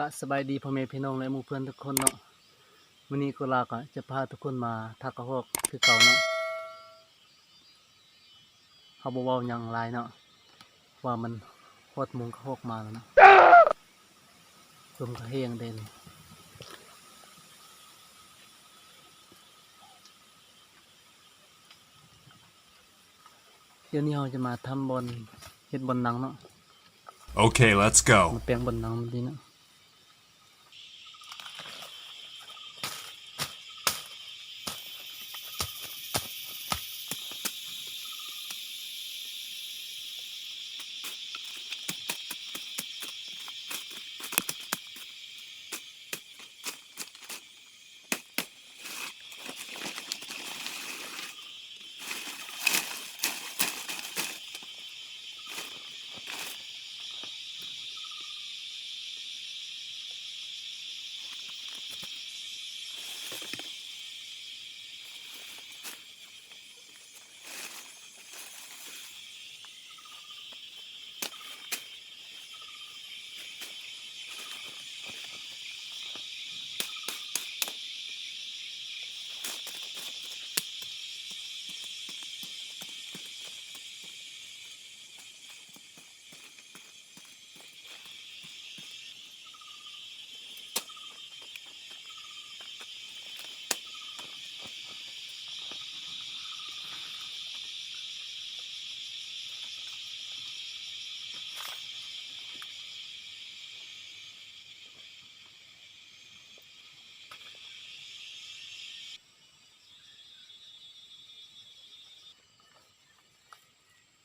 ก็สบายดีพ่อแม่พี่น้องและหมู่เพื่อนทุกคนเนาะวันนี้ก็ลาก็จะพาทุกคนมาทักกระหอกคือเก่าเนาะเขาบอกว่าอย่างไรเนาะว่ามันโคตรมุงกระหอกมาแล้วเนาะลมกระเฮียงเด่นเดี๋ยวนี้เราจะมาทำบนเฮ็ดบนหนังเนาะ Okay, let's go. มาแปลงบนหนังมันดีเนาะ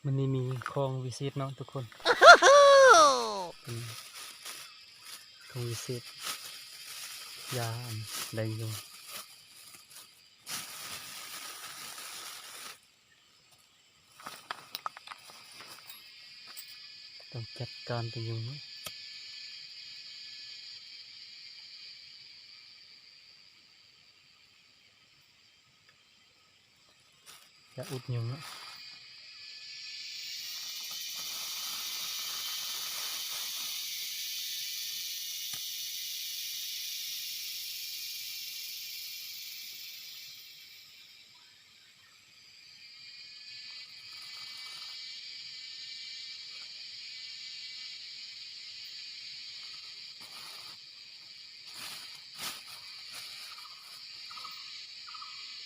มันนี่มีคลองวิเศษเนาะทุกคนคลองวิเศษยาอันใดอยู่ต้องจัดการไปอยู่เนาะอย่าอุดยุงเนาะ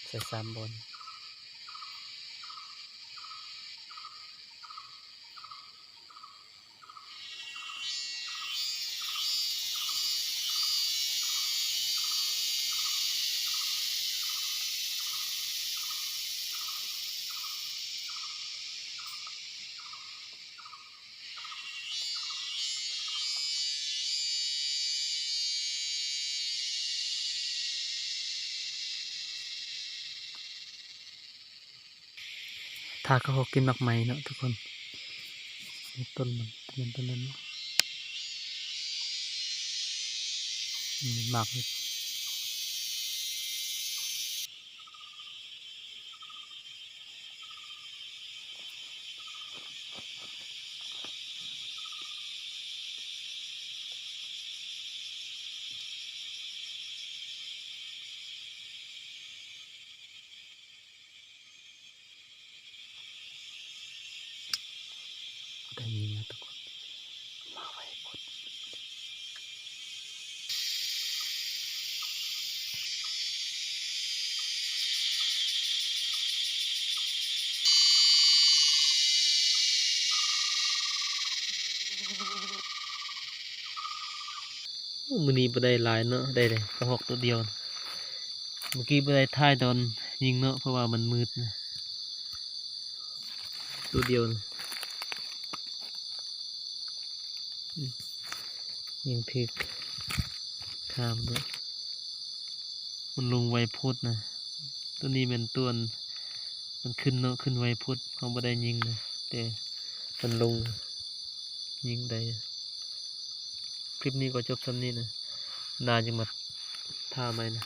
ใส่3 บนถ้าเขาหกกินหมักไหมเนาะทุกคนนี่ต้นมันเป็นต้นนั้นเนาะมันหมักเลยได้ยินนะทุกคนมาไว้กดมือนี้บ่ได้หลายเนาะได้เลยกระหอกตัวเดียวเมื่อกี้บ่ได้ถ่ายตอนยิงเนาะเพราะว่ามันมืดนะตัวเดียวนะยิงถึกข้ามด้วยมันลงไวโพดนะตัวนี้เป็นตัวมันขึ้นเนาะขึ้นไวโพดเขาบ่ได้ยิงนะแต่มันลงยิงได้คลิปนี้ก็จบซ้ำนี้นะนาจะมาท่าไหมนะ